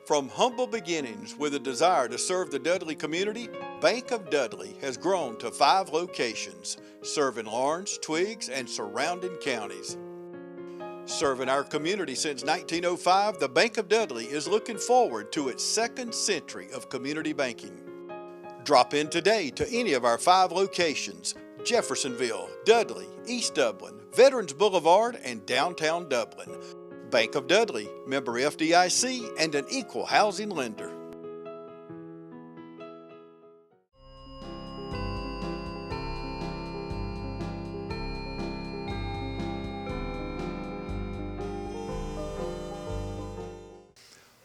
From humble beginnings with a desire to serve the Dudley community, Bank of Dudley has grown to 5 locations, serving Lawrence, Twiggs, and surrounding counties. Serving our community since 1905, the Bank of Dudley is looking forward to its second century of community banking. Drop in today to any of our 5 locations: Jeffersonville, Dudley, East Dublin, Veterans Boulevard, and downtown Dublin. Bank of Dudley, member FDIC, and an equal housing lender.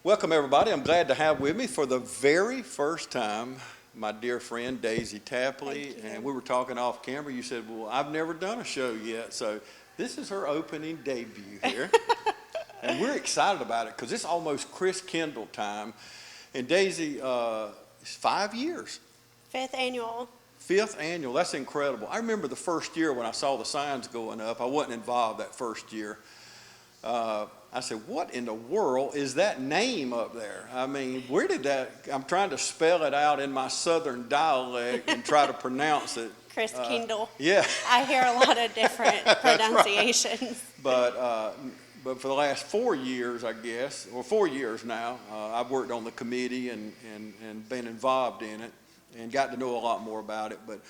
Welcome everybody. I'm glad to have with me for the very first time my dear friend Daisy Tapley, and we were talking off camera. You said, well, I've never done a show yet, so this is her opening debut here. And we're excited about it because it's almost Christkindl time. And Daisy, it's 5 years. 5th annual. 5th annual, that's incredible. I remember the first year when I saw the signs going up. I wasn't involved that first year. I said, what in the world is that name up there? I mean, where did that, I'm trying to spell it out in my southern dialect and try to pronounce it. Christkindl. Yeah. I hear a lot of different pronunciations. Right. But for the last 4 years, I guess, or 4 years now, I've worked on the committee and been involved in it and got to know a lot more about it. But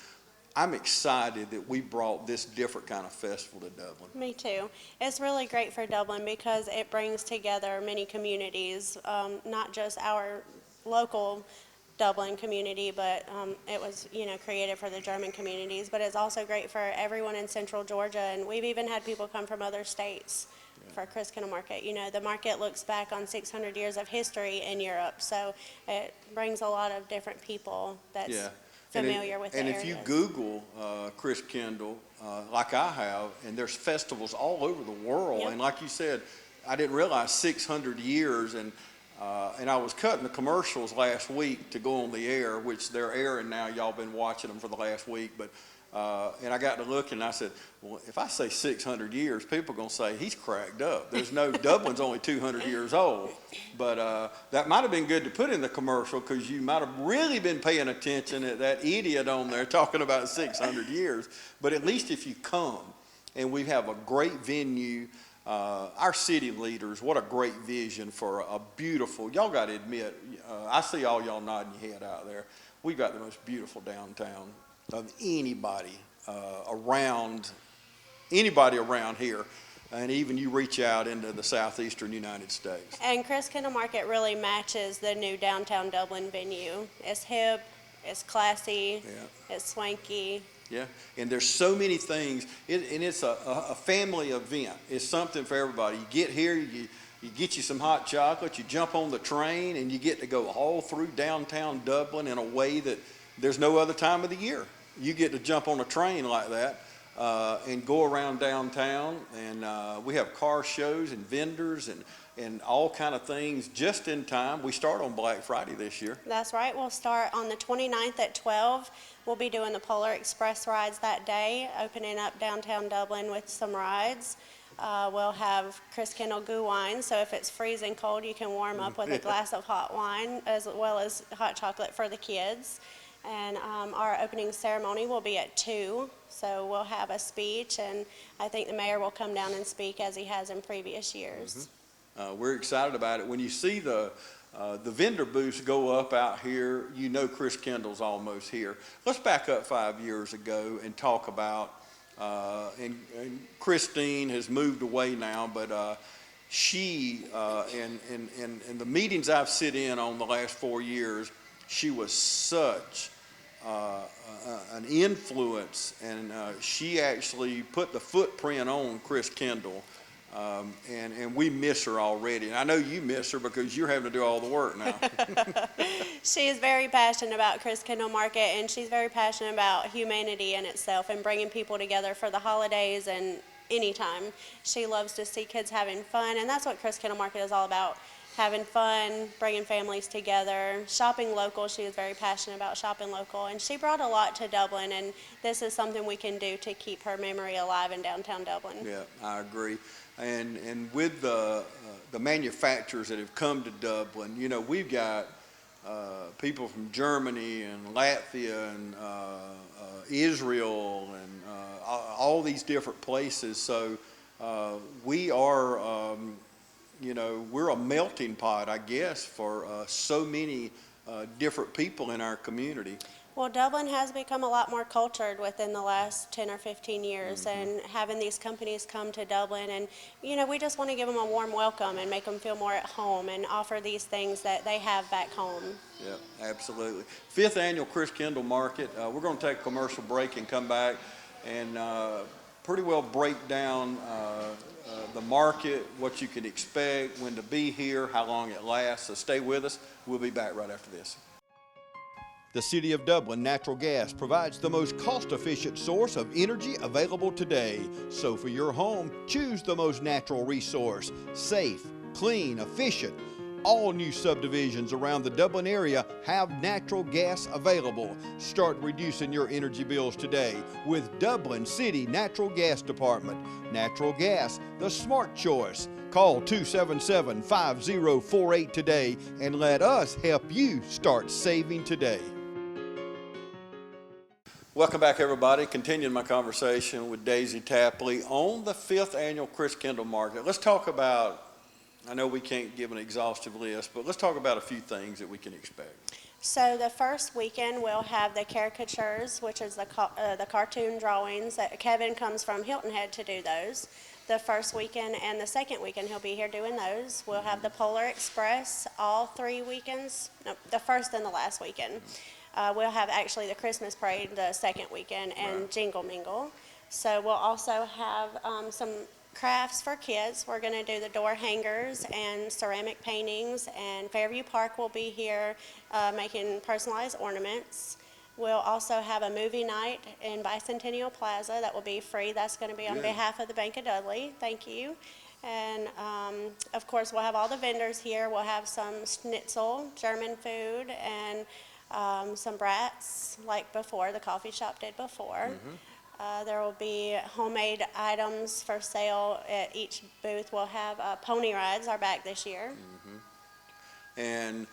I'm excited that we brought this different kind of festival to Dublin. Me too. It's really great for Dublin because it brings together many communities, not just our local Dublin community, but it was, created for the German communities. But it's also great for everyone in Central Georgia, and we've even had people come from other states for Christkindlmarket. The market looks back on 600 years of history in Europe, so it brings a lot of different people that's familiar with the area. And if you Google Christkindl, like I have, and there's festivals all over the world, and like you said, I didn't realize 600 years, and I was cutting the commercials last week to go on the air, which they're airing now. Y'all been watching them for the last week, but and I got to looking, and I said, well, if I say 600 years, people are going to say he's cracked up. There's no, Dublin's only 200 years old. But that might have been good to put in the commercial because you might have really been paying attention at that idiot on there talking about 600 years. But at least if you come, and we have a great venue, our city leaders, what a great vision for a beautiful, y'all got to admit, I see all y'all nodding your head out there. We've got the most beautiful downtown of anybody around here, and even you reach out into the southeastern United States. And Christkindlmarket really matches the new downtown Dublin venue. It's hip, it's classy, it's swanky. Yeah, and there's so many things, and it's a family event. It's something for everybody. You get here, you get you some hot chocolate, you jump on the train, and you get to go all through downtown Dublin in a way that there's no other time of the year. You get to jump on a train like that and go around downtown, and we have car shows and vendors and all kind of things just in time. We start on Black Friday this year. That's right. We'll start on the 29th at 12. We'll be doing the Polar Express rides that day, opening up downtown Dublin with some rides. We'll have Christkindl Goo wine, so if it's freezing cold, you can warm up with a glass of hot wine as well as hot chocolate for the kids. And our opening ceremony will be at 2, so we'll have a speech, and I think the mayor will come down and speak as he has in previous years. We're excited about it. When you see the vendor booths go up out here, Christkindl's almost here. Let's back up 5 years ago and talk about, and Christine has moved away now, but she, in the meetings I've sit in on the last 4 years, she was such an influence, and she actually put the footprint on Christkindl, and we miss her already. And I know you miss her because you're having to do all the work now. She is very passionate about Christkindlmarket, and she's very passionate about humanity in itself and bringing people together for the holidays and anytime. She loves to see kids having fun, and that's what Christkindlmarket is all about. Having fun, bringing families together, shopping local. She is very passionate about shopping local, and she brought a lot to Dublin, and this is something we can do to keep her memory alive in downtown Dublin. Yeah, I agree. And with the manufacturers that have come to Dublin, you know, we've got people from Germany and Latvia and Israel and all these different places. So we are, you know, we're a melting pot, I guess, for so many different people in our community. Well, Dublin has become a lot more cultured within the last 10 or 15 years, and having these companies come to Dublin, and, you know, we just want to give them a warm welcome and make them feel more at home and offer these things that they have back home. Yeah, absolutely. 5th annual Christkindlmarket. We're going to take a commercial break and come back and pretty well break down the market, what you can expect, when to be here, how long it lasts. So stay with us. We'll be back right after this. The City of Dublin Natural Gas provides the most cost-efficient source of energy available today. So for your home, choose the most natural resource. Safe, clean, efficient. All new subdivisions around the Dublin area have natural gas available. Start reducing your energy bills today with Dublin City Natural Gas Department. Natural gas, the smart choice. Call 277-5048 today and let us help you start saving today. Welcome back, everybody. Continuing my conversation with Daisy Tapley on the 5th annual Christkindlmarket. Let's talk about, I know we can't give an exhaustive list, but let's talk about a few things that we can expect. So the first weekend we'll have the caricatures, which is the cartoon drawings. That Kevin comes from Hilton Head to do those. The first weekend and the second weekend he'll be here doing those. We'll have the Polar Express all 3 weekends, no, the first and the last weekend. We'll have actually the Christmas parade the second weekend and Right. Jingle Mingle. So we'll also have some crafts for kids. We're going to do the door hangers and ceramic paintings, and Fairview Park will be here making personalized ornaments. We'll also have a movie night in Bicentennial Plaza that will be free. That's going to be on Good. behalf of the Bank of Dudley. Thank you. And of course, we'll have all the vendors here. We'll have some schnitzel, German food, and some brats like before, the coffee shop did before. There will be homemade items for sale at each booth. We'll have pony rides are back this year. And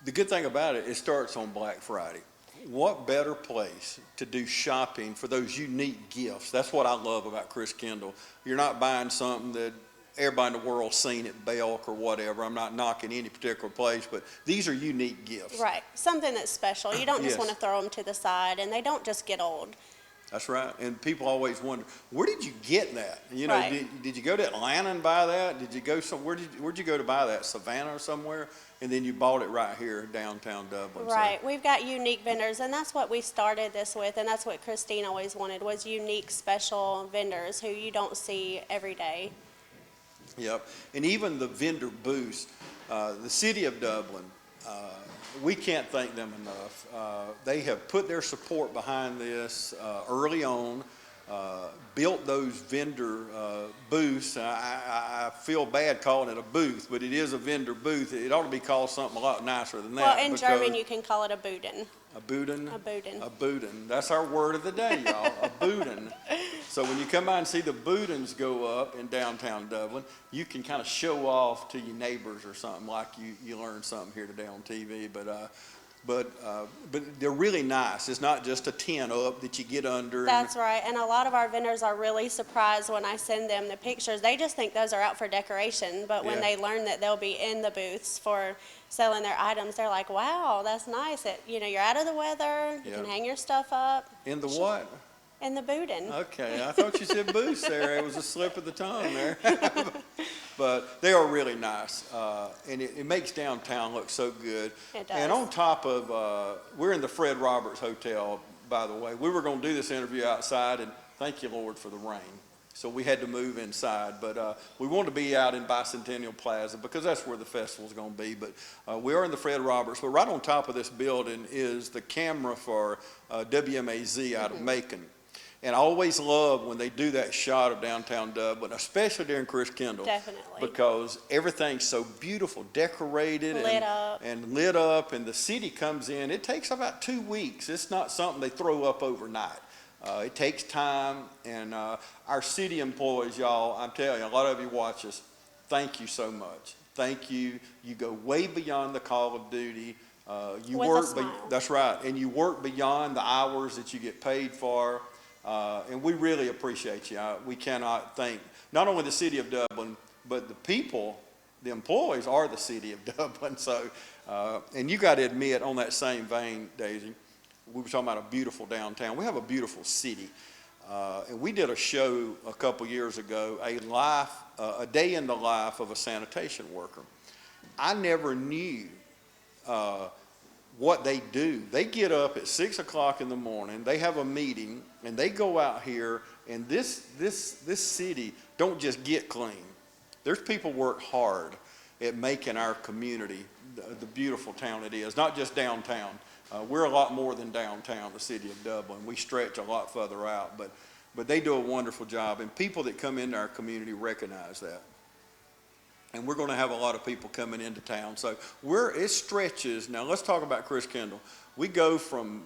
the good thing about it, it starts on Black Friday. What better place to do shopping for those unique gifts? That's what I love about Christkindl. You're not buying something that everybody in the world's seen at Belk or whatever. I'm not knocking any particular place, but these are unique gifts. Right, something that's special. You don't just Yes. want to throw them to the side, and they don't just get old. That's right. And people always wonder, where did you get that? You know, Right. did you go to Atlanta and buy that? Did you go where'd you go to buy that? Savannah or somewhere? And then you bought it right here downtown Dublin. Right, we've got unique vendors, and that's what we started this with, and that's what Christine always wanted, was unique, special vendors who you don't see every day. Yep. And even the vendor booths, the City of Dublin, we can't thank them enough. They have put their support behind this early on, built those vendor booths. I feel bad calling it a booth, but it is a vendor booth. It ought to be called something a lot nicer than that. Well, in German, you can call it a Bouden. A Bouden? A Bouden. A Bouden. That's our word of the day, y'all. A Bouden. So when you come by and see the Boudens go up in downtown Dublin, you can kind of show off to your neighbors or something, like you learned something here today on TV. But they're really nice. It's not just a tent up that you get under. That's right, and a lot of our vendors are really surprised when I send them the pictures. They just think those are out for decoration, but when Yeah. they learn that they'll be in the booths for selling their items, they're like, wow, that's nice. You're out of the weather, you can Yeah. hang your stuff up. In the what? In the Bouden. Okay, I thought you said booths there. It was a slip of the tongue there. But they are really nice, and it makes downtown look so good. It does. And on top of, we're in the Fred Roberts Hotel, by the way. We were going to do this interview outside, and thank you, Lord, for the rain. So we had to move inside, but we wanted to be out in Bicentennial Plaza because that's where the festival's going to be. But we are in the Fred Roberts. But right on top of this building is the camera for WMAZ out of Macon. And I always love when they do that shot of downtown Dublin, especially during Christkindl. Definitely. Because everything's so beautiful, decorated. Lit up. And lit up, and the city comes in. It takes about 2 weeks. It's not something they throw up overnight. It takes time, and our city employees, y'all, I'm telling you, a lot of you watch us. Thank you so much. Thank you. You go way beyond the call of duty. You With a work, smile. that's right, and you work beyond the hours that you get paid for, and we really appreciate you. We cannot thank not only the city of Dublin, but the people, the employees are the city of Dublin. So, and you got to admit, on that same vein, Daisy, we were talking about a beautiful downtown. We have a beautiful city, and we did a show a couple years ago, a day in the life of a sanitation worker. I never knew what they do. They get up at 6 o'clock in the morning, they have a meeting, and they go out here, and this city don't just get clean. There's people work hard at making our community the beautiful town it is, not just downtown. We're a lot more than downtown, the city of Dublin. We stretch a lot further out, but they do a wonderful job, and people that come into our community recognize that. And we're going to have a lot of people coming into town. So it stretches. Now let's talk about Christkindl. We go from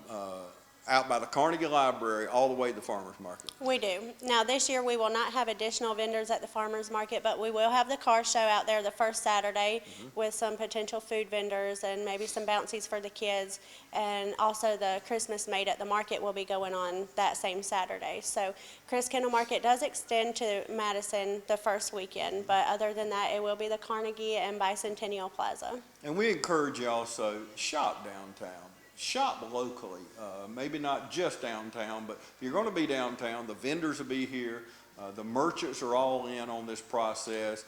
out by the Carnegie Library all the way to the farmer's market. We do. Now this year we will not have additional vendors at the farmer's market, but we will have the car show out there the first Saturday with some potential food vendors and maybe some bouncies for the kids. And also the Christmas Made at the Market will be going on that same Saturday. So Christkindlmarket does extend to Madison the first weekend, but other than that it will be the Carnegie and Bicentennial Plaza. And we encourage you also, shop downtown. Shop locally, maybe not just downtown, but if you're going to be downtown, the vendors will be here, the merchants are all in on this process,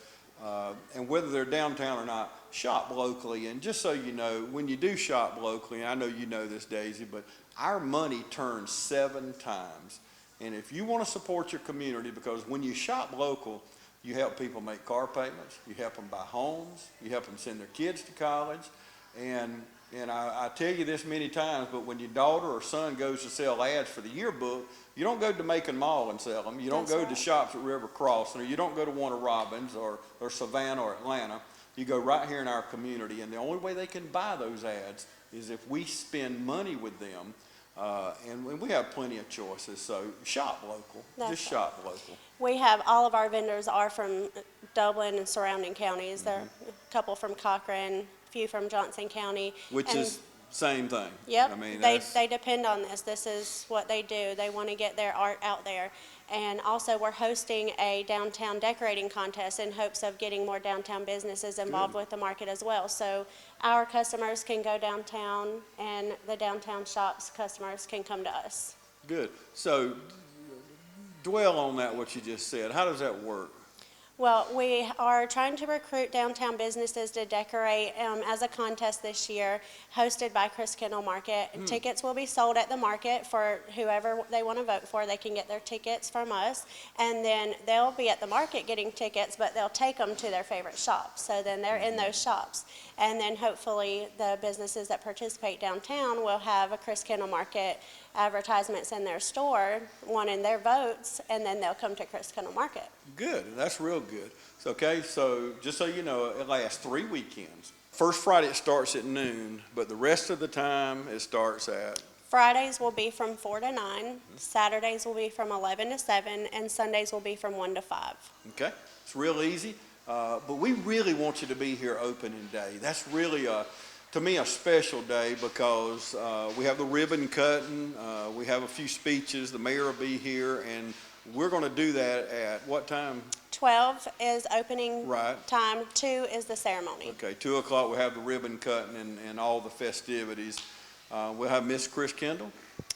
and whether they're downtown or not, shop locally. And just so you know, when you do shop locally, and I know you know this, Daisy, but our money turns 7 times. And if you want to support your community, because when you shop local, you help people make car payments, you help them buy homes, you help them send their kids to college, and I tell you this many times, but when your daughter or son goes to sell ads for the yearbook, you don't go to Macon Mall and sell them. You don't go to shops at River Crossing, or you don't go to Warner Robins or Savannah or Atlanta. You go right here in our community, and the only way they can buy those ads is if we spend money with them, and we have plenty of choices. So shop local. Just shop local. We have all of our vendors are from Dublin and surrounding counties. There are a couple from Cochrane, few from Johnson County. Which is same thing. Yep, I mean, they depend on this. This is what they do. They want to get their art out there. And also we're hosting a downtown decorating contest in hopes of getting more downtown businesses involved with the market as well. So our customers can go downtown and the downtown shops customers can come to us. Good. So dwell on that, what you just said. How does that work? Well, we are trying to recruit downtown businesses to decorate as a contest this year, hosted by Christkindlmarket. Tickets will be sold at the market for whoever they want to vote for. They can get their tickets from us, and then they'll be at the market getting tickets, but they'll take them to their favorite shops. So then they're in those shops. And then hopefully the businesses that participate downtown will have a Christkindlmarket advertisements in their store, wanting their votes, and then they'll come to Christkindlmarket. Good. That's real good. So, okay, so just so you know, it lasts 3 weekends. First Friday it starts at noon, but the rest of the time it starts at? Fridays will be from 4 to 9, Saturdays will be from 11 to 7, and Sundays will be from 1 to 5. Okay, it's real easy, but we really want you to be here opening day. That's really, to me, a special day because we have the ribbon cutting, we have a few speeches, the mayor will be here, and we're going to do that at what time? 12 is opening Right. time, 2 is the ceremony. Okay, 2 o'clock we'll have the ribbon cutting and all the festivities. We'll have Miss Christkindl.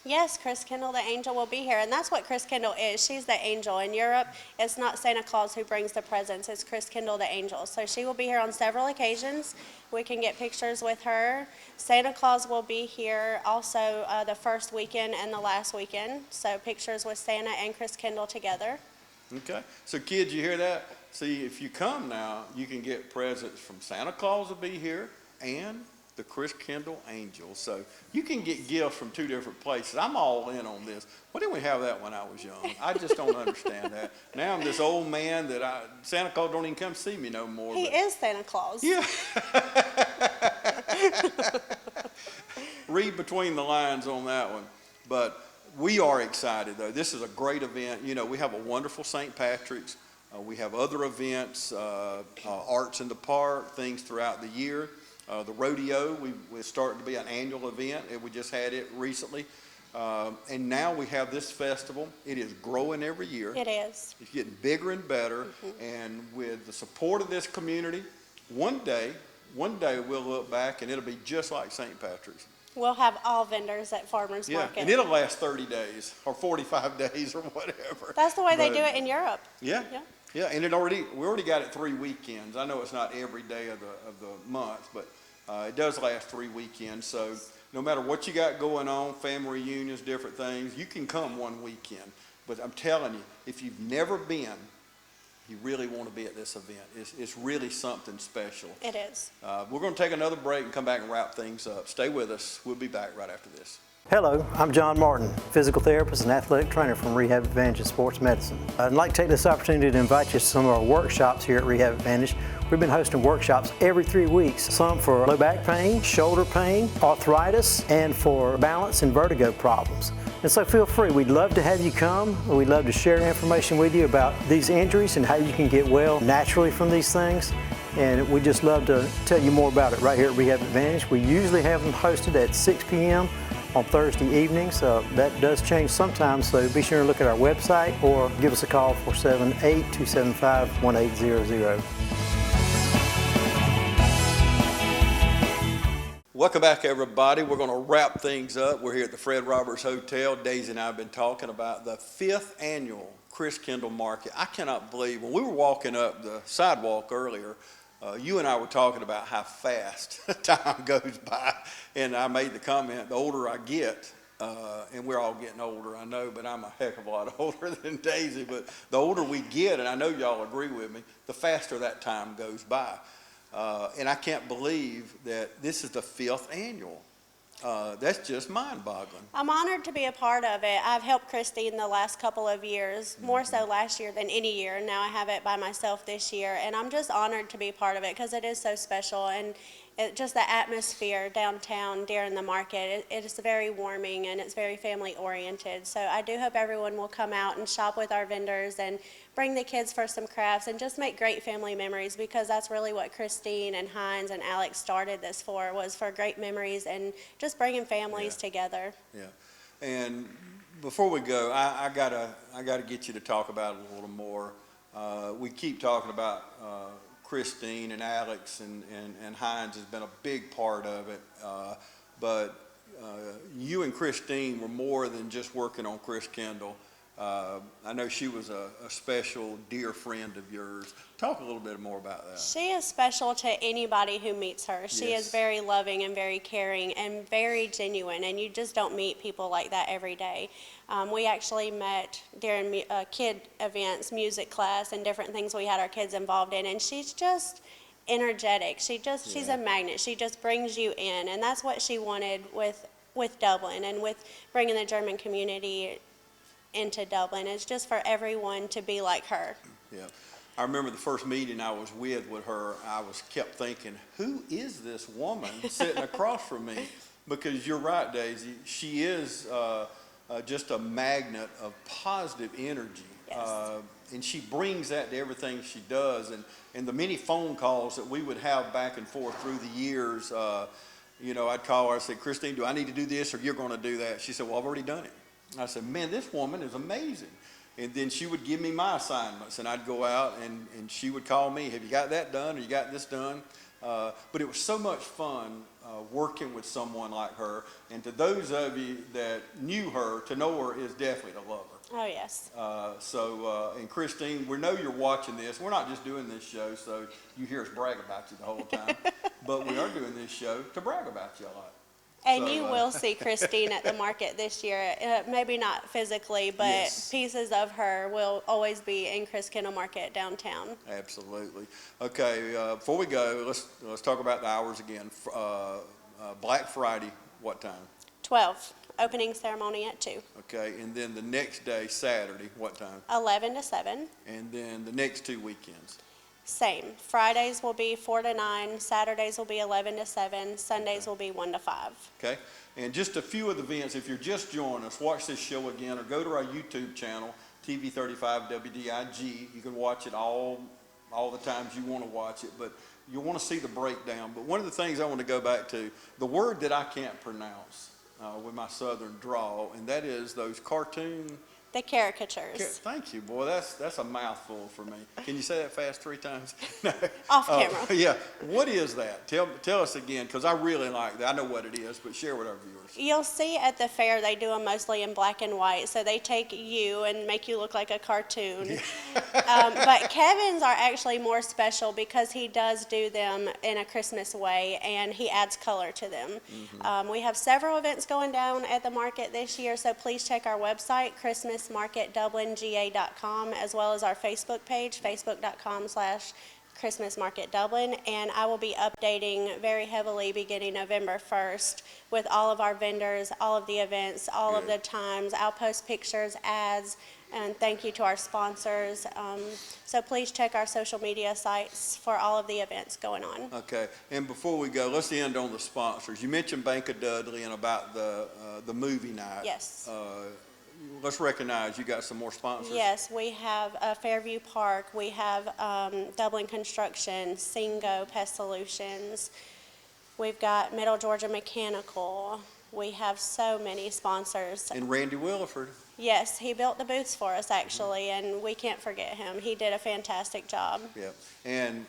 Yes, Christkindl the angel will be here, and that's what Christkindl is. She's the angel. In Europe, it's not Santa Claus who brings the presents, it's Christkindl the angel. So she will be here on several occasions. We can get pictures with her. Santa Claus will be here also the first weekend and the last weekend. So pictures with Santa and Christkindl together. Okay, so kids, you hear that? See, if you come now, you can get presents from Santa Claus will be here and the Christkindl angel. So you can get gifts from 2 different places. I'm all in on this. Why didn't we have that when I was young? I just don't understand that. Now I'm this old man that Santa Claus don't even come see me no more. He is Santa Claus. Yeah. Read between the lines on that one. But we are excited, though. This is a great event. You know, we have a wonderful St. Patrick's. We have other events, arts in the park, things throughout the year. The rodeo, we're starting to be an annual event, and we just had it recently. And now we have this festival. It is growing every year. It is. It's getting bigger and better. And with the support of this community, one day we'll look back and it'll be just like St. Patrick's. We'll have all vendors at Farmers Market. And it'll last 30 days or 45 days or whatever. That's the way they do it in Europe. Yeah. And we already got it 3 weekends. I know it's not every day of the month, but it does last 3 weekends. So no matter what you got going on, family reunions, different things, you can come one weekend. But I'm telling you, if you've never been, you really want to be at this event. It's really something special. It is. We're going to take another break and come back and wrap things up. Stay with us. We'll be back right after this. Hello, I'm John Martin, physical therapist and athletic trainer from Rehab Advantage in Sports Medicine. I'd like to take this opportunity to invite you to some of our workshops here at Rehab Advantage. We've been hosting workshops every 3 weeks, some for low back pain, shoulder pain, arthritis, and for balance and vertigo problems. And so feel free, we'd love to have you come. We'd love to share information with you about these injuries and how you can get well naturally from these things. And we'd just love to tell you more about it right here at Rehab Advantage. We usually have them hosted at 6 p.m. on Thursday evenings. That does change sometimes, so be sure to look at our website or give us a call 478-275-1800. Welcome back, everybody. We're going to wrap things up. We're here at the Fred Roberts Hotel. Daisy and I have been talking about the 5th annual Christkindlmarket. I cannot believe, when we were walking up the sidewalk earlier, you and I were talking about how fast time goes by, and I made the comment, the older I get, and we're all getting older, I know, but I'm a heck of a lot older than Daisy, but the older we get, and I know y'all agree with me, the faster that time goes by. And I can't believe that this is the 5th annual. That's just mind-boggling. I'm honored to be a part of it. I've helped Christine the last couple of years, more so last year than any year. Now I have it by myself this year, and I'm just honored to be part of it because it is so special. And just the atmosphere downtown during the market, it is very warming and it's very family oriented. So I do hope everyone will come out and shop with our vendors and bring the kids for some crafts and just make great family memories, because that's really what Christine and Hines and Alex started this for, was for great memories and just bringing families together. Yeah. And before we go, I gotta get you to talk about it a little more. We keep talking about Christine and Alex and Hines has been a big part of it. But you and Christine were more than just working on Christkindl. I know she was a special, dear friend of yours. Talk a little bit more about that. She is special to anybody who meets her. She is very loving and very caring and very genuine, and you just don't meet people like that every day. We actually met during kid events, music class, and different things we had our kids involved in, and she's just energetic. She's a magnet. She just brings you in, and that's what she wanted with Dublin and with bringing the German community into Dublin. It's just for everyone to be like her. Yeah. I remember the first meeting I was with her, I kept thinking, who is this woman sitting across from me? Because you're right, Daisy, she is just a magnet of positive energy. Yes. And she brings that to everything she does. And the many phone calls that we would have back and forth through the years, I'd call her, I'd say, Christine, do I need to do this or you're going to do that? She said, well, I've already done it. I said, man, this woman is amazing. And then she would give me my assignments, and I'd go out, and she would call me, have you got that done, or you got this done? But it was so much fun working with someone like her. And to those of you that knew her, to know her is definitely to love her. Oh, yes. And Christine, we know you're watching this. We're not just doing this show so you hear us brag about you the whole time, but we are doing this show to brag about you a lot. And you will see Christine at the market this year. Maybe not physically, but pieces of her will always be in Christkindlmarket downtown. Absolutely. Okay, before we go, let's talk about the hours again. Black Friday, what time? 12. Opening ceremony at 2. Okay, and then the next day, Saturday, what time? 11 to 7. And then the next 2 weekends? Same. Fridays will be 4 to 9, Saturdays will be 11 to 7, Sundays will be 1 to 5. Okay, and just a few of the events, if you're just joining us, watch this show again or go to our YouTube channel, TV35 WDIG. You can watch it all the times you want to watch it, but you'll want to see the breakdown. But one of the things I want to go back to, the word that I can't pronounce with my southern drawl, and that is those cartoon. The caricatures. Thank you, boy. That's a mouthful for me. Can you say that fast 3 times? No. Off camera. Yeah. What is that? Tell us again, because I really like that. I know what it is, but share with our viewers. You'll see at the fair they do them mostly in black and white, so they take you and make you look like a cartoon. But Kevin's are actually more special because he does do them in a Christmas way, and he adds color to them. We have several events going down at the market this year, so please check our website, christmasmarketdublinga.com, as well as our Facebook page, facebook.com/ChristmasMarketDublin, and I will be updating very heavily beginning November 1st with all of our vendors, all of the events, all of the times. I'll post pictures, ads, and thank you to our sponsors. So please check our social media sites for all of the events going on. Okay, and before we go, let's end on the sponsors. You mentioned Bank of Dudley and about the movie night. Yes. Let's recognize you got some more sponsors. Yes, we have Fairview Park, we have Dublin Construction, Singo Pest Solutions, we've got Middle Georgia Mechanical, we have so many sponsors. And Randy Williford. Yes, he built the booths for us actually, and we can't forget him. He did a fantastic job. Yeah, and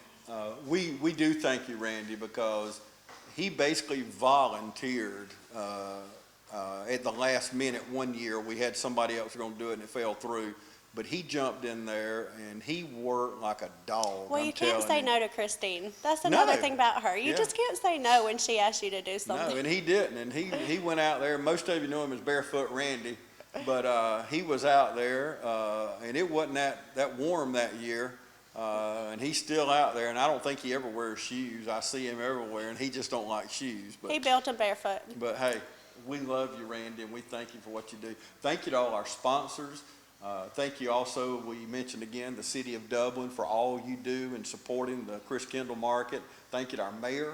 we do thank you, Randy, because he basically volunteered at the last minute one year. We had somebody else going to do it and it fell through, but he jumped in there and he worked like a dog. Well, I'm you can't say telling no to Christine. That's another No. thing about her. You Yeah. just can't say no when she asks you to do No, something. and he didn't, and he went out there. Most of you know him as Barefoot Randy, but he was out there, and it wasn't that warm that year, and he's still out there, and I don't think he ever wears shoes. I see him everywhere, and he just don't like shoes. But He built them barefoot. But hey, we love you, Randy, and we thank you for what you do. Thank you to all our sponsors. Thank you also, we mentioned again, the City of Dublin for all you do in supporting the Christkindlmarket. Thank you to our mayor,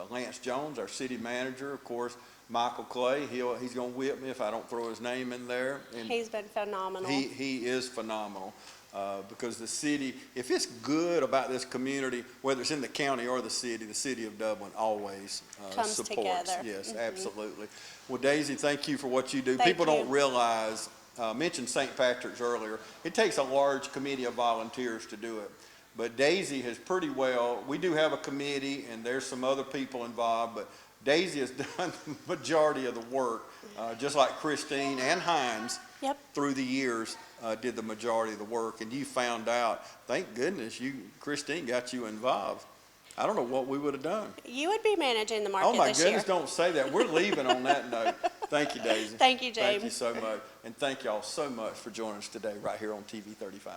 Lance Jones, our city manager, of course, Michael Clay. He's going to whip me if I don't throw his name in there. And He's been phenomenal. he is phenomenal. Because the city, if it's good about this community, whether it's in the county or the city of Dublin always Comes supports. together. Yes, absolutely. Well, Daisy, thank you for what you do. Thank People you. don't realize, mentioned St. Patrick's earlier, it takes a large committee of volunteers to do it. But Daisy has pretty well, we do have a committee and there's some other people involved, but Daisy has done the majority of the work, just like Christine and Hines. Yep. Through the years, did the majority of the work, and you found out, thank goodness, Christine got you involved. I don't know what we would have done. You would be managing the market Oh my this goodness, year. don't say that. We're leaving on that note. Thank you, Daisy. Thank you, Thank James. you so much, and thank y'all so much for joining us today right here on TV 35.